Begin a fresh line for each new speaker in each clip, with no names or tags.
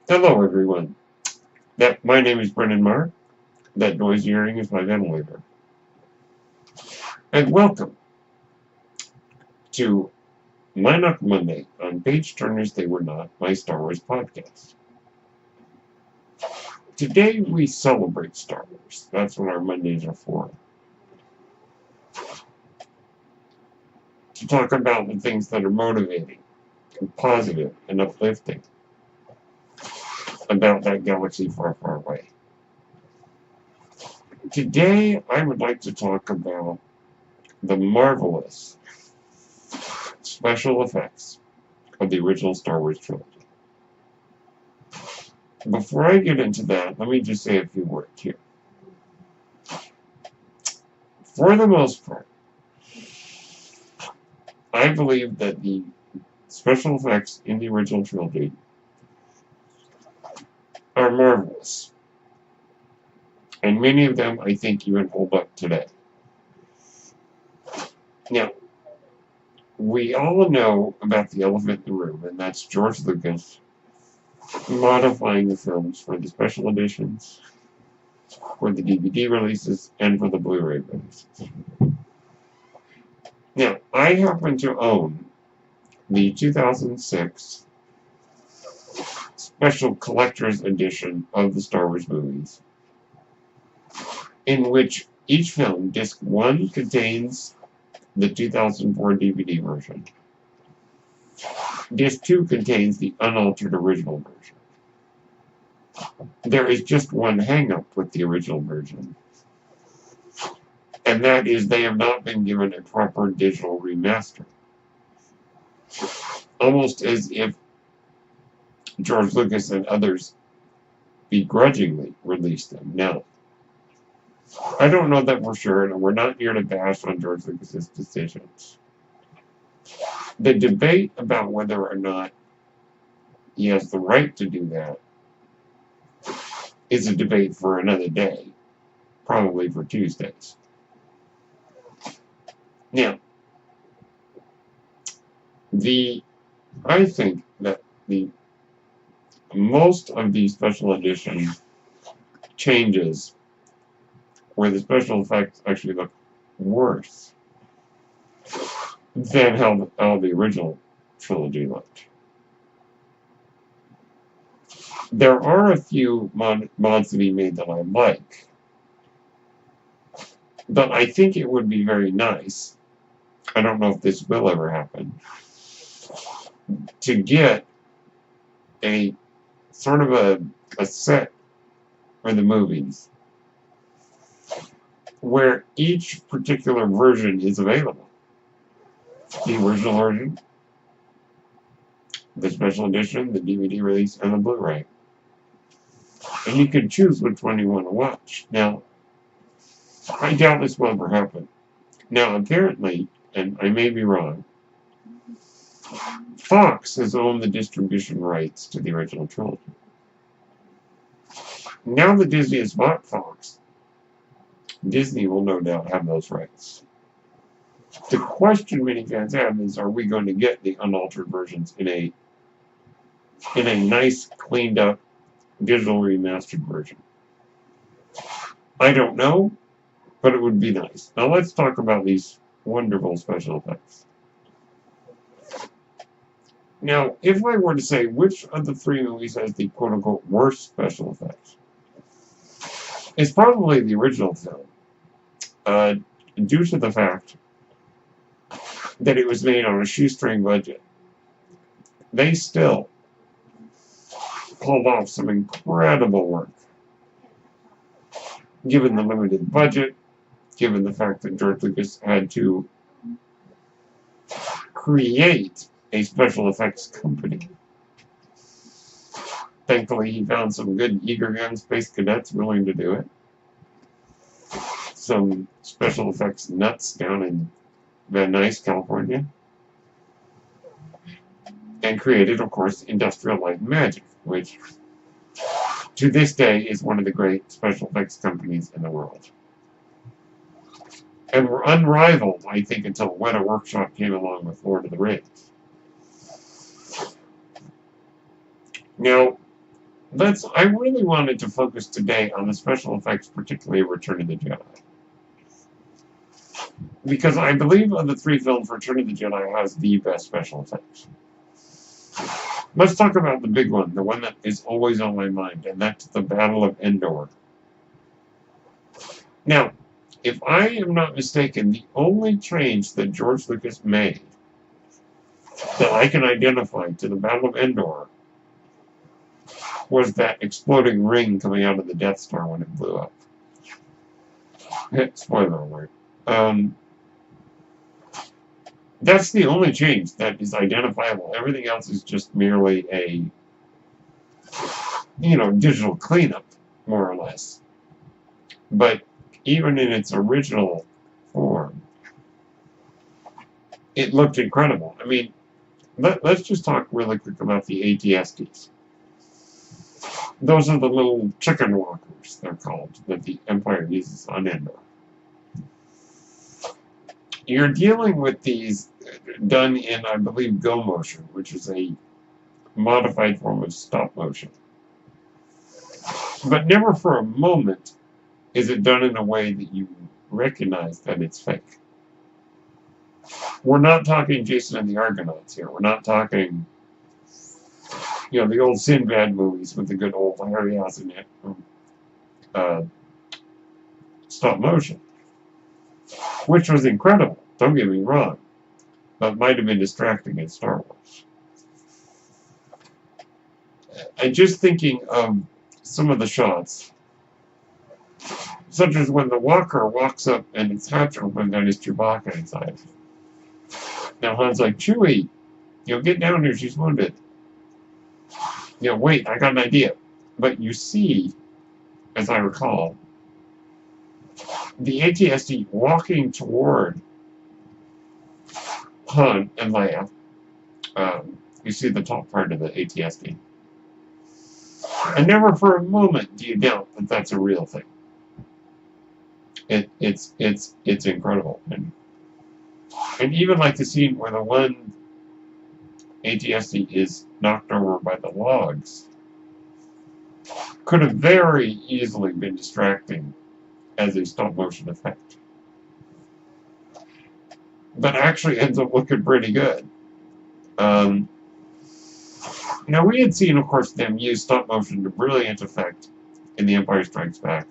Hello, everyone. My name is Brendan Marr. That noise you're hearing is my ventilator. And welcome to Mynock Monday on Page Turners They Were Not, my Star Wars podcast. Today we celebrate Star Wars. That's what our Mondays are for. To talk about the things that are motivating and positive and uplifting about that galaxy far, far away. Today I would like to talk about the marvelous special effects of the original Star Wars trilogy. Before I get into that, let me just say a few words here. For the most part, I believe that the special effects in the original trilogy are marvelous. And many of them, I think, even hold up today. Now, we all know about the elephant in the room, and that's George Lucas modifying the films for the special editions, for the DVD releases, and for the Blu-ray releases. Now, I happen to own the 2006 special collector's edition of the Star Wars movies, in which each film, disc 1 contains the 2004 DVD version. Disc 2 contains the unaltered original version. There is just one hang-up with the original version, and that is they have not been given a proper digital remaster. Almost as if George Lucas and others begrudgingly released them. Now, I don't know that for sure, and we're not here to bash on George Lucas's decisions. The debate about whether or not he has the right to do that is a debate for another day, probably for Tuesdays. Now, I think that most of the special edition changes where the special effects actually look worse than how the original trilogy looked. There are a few mods to be made that I like, but I think it would be very nice, I don't know if this will ever happen, to get a sort of a set for the movies where each particular version is available. The original version, the special edition, the DVD release, and the Blu-ray. And you can choose which one you want to watch. Now, I doubt this will ever happen. Now, apparently, and I may be wrong, Fox has owned the distribution rights to the original trilogy. Now that Disney has bought Fox, Disney will no doubt have those rights. The question many fans have is, are we going to get the unaltered versions in a nice, cleaned up, digital remastered version? I don't know, but it would be nice. Now let's talk about these wonderful special effects. Now, if I were to say which of the three movies has the quote-unquote worst special effects, it's probably the original film, due to the fact that it was made on a shoestring budget. They still pulled off some incredible work, given the limited budget, given the fact that George Lucas had to create a special effects company. Thankfully, he found some good, eager young space cadets willing to do it. Some special effects nuts down in Van Nuys, California. And created, of course, Industrial Light and Magic, which to this day is one of the great special effects companies in the world. And were unrivaled, I think, until Weta Workshop came along with Lord of the Rings. Now, I really wanted to focus today on the special effects, particularly Return of the Jedi. Because I believe of the three films, Return of the Jedi has the best special effects. Let's talk about the big one, the one that is always on my mind, and that's the Battle of Endor. Now, if I am not mistaken, the only change that George Lucas made that I can identify to the Battle of Endor was that exploding ring coming out of the Death Star when it blew up. Spoiler alert. That's the only change that is identifiable. Everything else is just merely a, digital cleanup, more or less. But even in its original form, it looked incredible. I mean, let's just talk really quick about the AT-STs. Those are the little chicken walkers, they're called, that the Empire uses on Endor. You're dealing with these done in, I believe, go motion, which is a modified form of stop motion. But never for a moment is it done in a way that you recognize that it's fake. We're not talking Jason and the Argonauts here. We're not talking, the old Sinbad movies with the good old Harryhausen stop motion, which was incredible, don't get me wrong, but might have been distracting in Star Wars. And just thinking of some of the shots, such as when the walker walks up and its hatch opens and it's Chewbacca inside. Now Han's like, Chewie, get down here, she's wounded. Wait, I got an idea. But you see, as I recall, the AT-ST walking toward Han and Leia. You see the top part of the AT-ST. And never for a moment do you doubt that that's a real thing. It's incredible. And even like the scene where the one AT-ST is knocked over by the logs could have very easily been distracting as a stop motion effect. But actually ends up looking pretty good. We had seen, of course, them use stop motion to brilliant effect in The Empire Strikes Back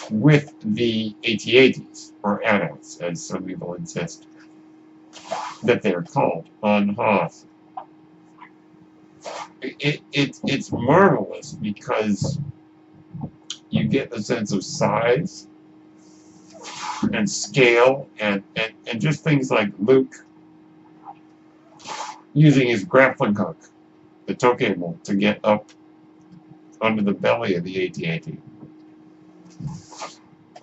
with the AT-ATs, or AT-ATs, as some people insist that they're called, on Hoth. It's marvelous because you get a sense of size and scale and just things like Luke using his grappling hook, the tow cable, to get up onto the belly of the AT-AT.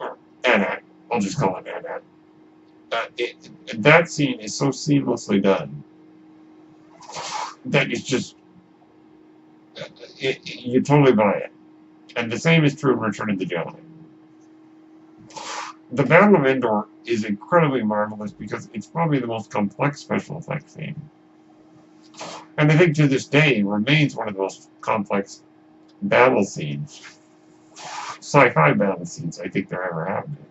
Or AT-AT. I'll just call it AT-AT. That scene is so seamlessly done that it's just, you totally buy it. And the same is true in Return of the Jedi. The Battle of Endor is incredibly marvelous because it's probably the most complex special effects scene. And I think to this day remains one of the most complex battle scenes, sci-fi battle scenes I think there ever have been.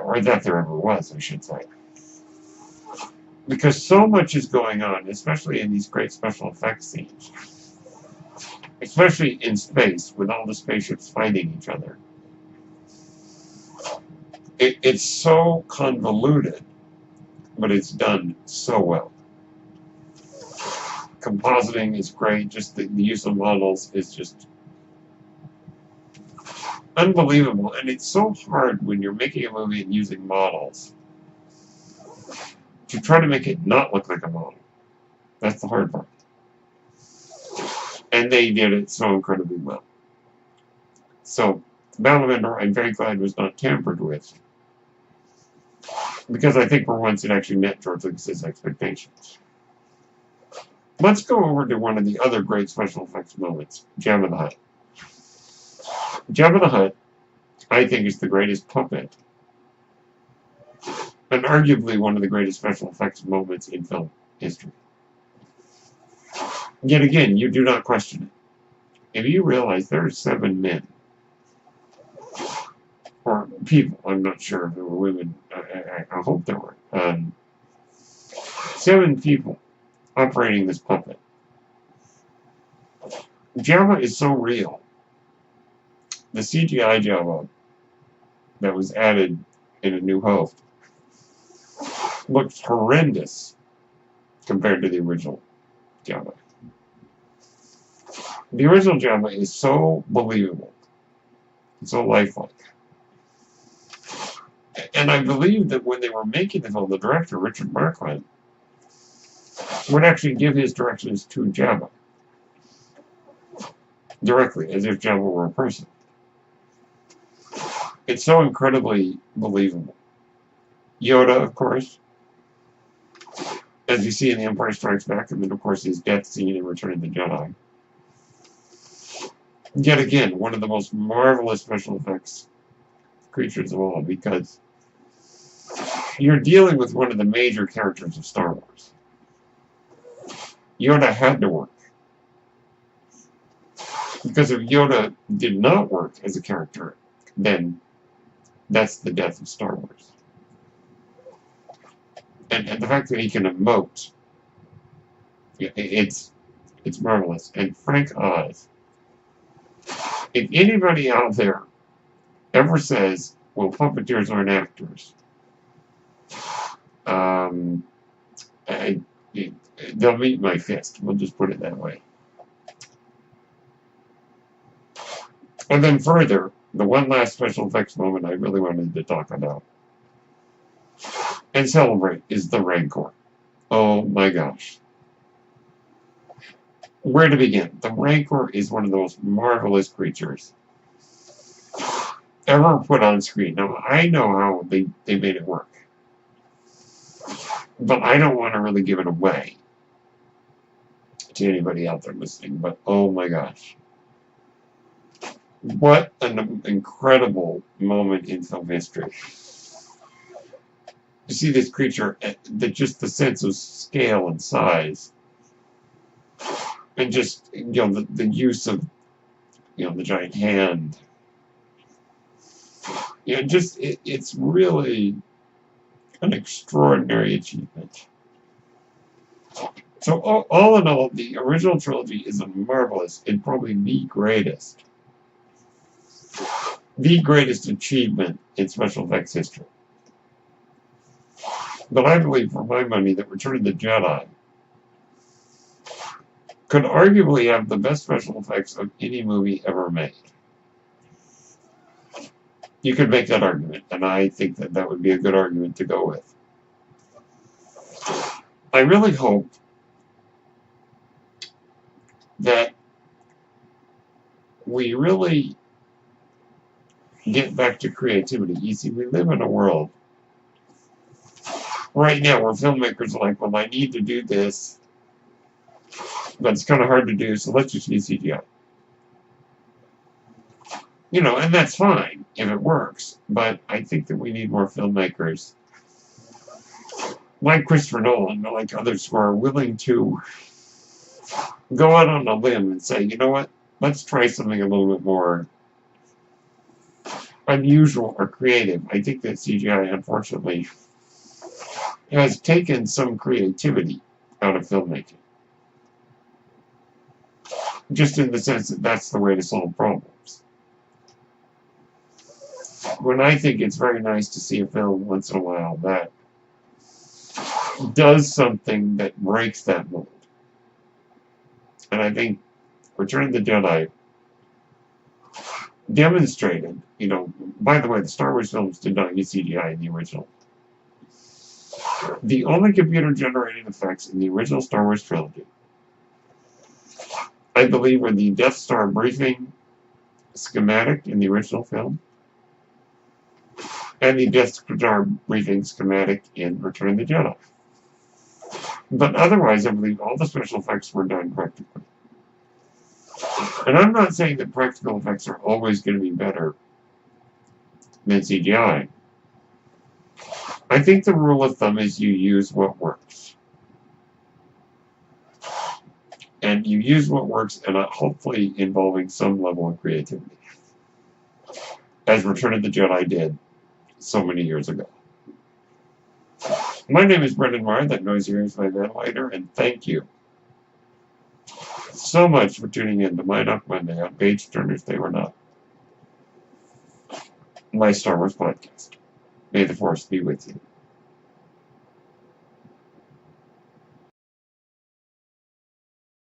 Or that there ever was, I should say. Because so much is going on, especially in these great special effects scenes. Especially in space, with all the spaceships fighting each other. It's so convoluted, but it's done so well. Compositing is great, just the use of models is just unbelievable. And it's so hard when you're making a movie and using models to try to make it not look like a model. That's the hard part. And they did it so incredibly well. So, Battle of Endor, I'm very glad was not tampered with. Because I think for once it actually met George Lucas's expectations. Let's go over to one of the other great special effects moments, Jabba the Hutt. Jabba the Hutt, I think, is the greatest puppet. And arguably one of the greatest special effects moments in film history. Yet again, you do not question it. If you realize there are 7 men, or people, I'm not sure if there were women, I hope there were, 7 people operating this puppet. Jabba is so real. The CGI Jabba that was added in A New Hope looks horrendous compared to the original Jabba. The original Jabba is so believable, so lifelike. And I believe that when they were making the film, the director, Richard Marquand, would actually give his directions to Jabba directly, as if Jabba were a person. It's so incredibly believable. Yoda, of course, as you see in The Empire Strikes Back, and then, of course, his death scene in Return of the Jedi. Yet again, one of the most marvelous special effects creatures of all, because you're dealing with one of the major characters of Star Wars. Yoda had to work. Because if Yoda did not work as a character, then that's the death of Star Wars. And the fact that he can emote, it's marvelous. And Frank Oz, if anybody out there ever says, well, puppeteers aren't actors, they'll meet my fist. We'll just put it that way. And then further, the one last special effects moment I really wanted to talk about and celebrate is the Rancor. Oh my gosh. Where to begin? The Rancor is one of the most marvelous creatures ever put on screen. Now, I know how they made it work, but I don't want to really give it away to anybody out there listening, but oh my gosh. What an incredible moment in film history. To see this creature, just the sense of scale and size, and just, the use of, the giant hand. It's really an extraordinary achievement. So all in all, the original trilogy is a marvelous and probably the greatest achievement in special effects history. But I believe, for my money, that Return of the Jedi could arguably have the best special effects of any movie ever made. You could make that argument, and I think that would be a good argument to go with. I really hope that we really get back to creativity. You see, we live in a world right now where filmmakers are like, well, I need to do this, but it's kind of hard to do, so let's just use CGI. And that's fine if it works, but I think that we need more filmmakers like Christopher Nolan, like others who are willing to go out on a limb and say, you know what, let's try something a little bit more unusual or creative. I think that CGI, unfortunately, has taken some creativity out of filmmaking. Just in the sense that that's the way to solve problems. When I think it's very nice to see a film once in a while that does something that breaks that mold. And I think Return of the Jedi demonstrated, by the way, the Star Wars films did not use CGI in the original. The only computer-generated effects in the original Star Wars trilogy, I believe, were the Death Star briefing schematic in the original film, and the Death Star briefing schematic in Return of the Jedi. But otherwise, I believe all the special effects were done practically. And I'm not saying that practical effects are always going to be better than CGI. I think the rule of thumb is you use what works. and you use what works, and hopefully involving some level of creativity, as Return of the Jedi did so many years ago. My name is Brendan Marr, that noisy is my ventilator, and thank you so much for tuning in to Mynock Monday on Page Turners They Were Not, my Star Wars podcast. May the Force be with you.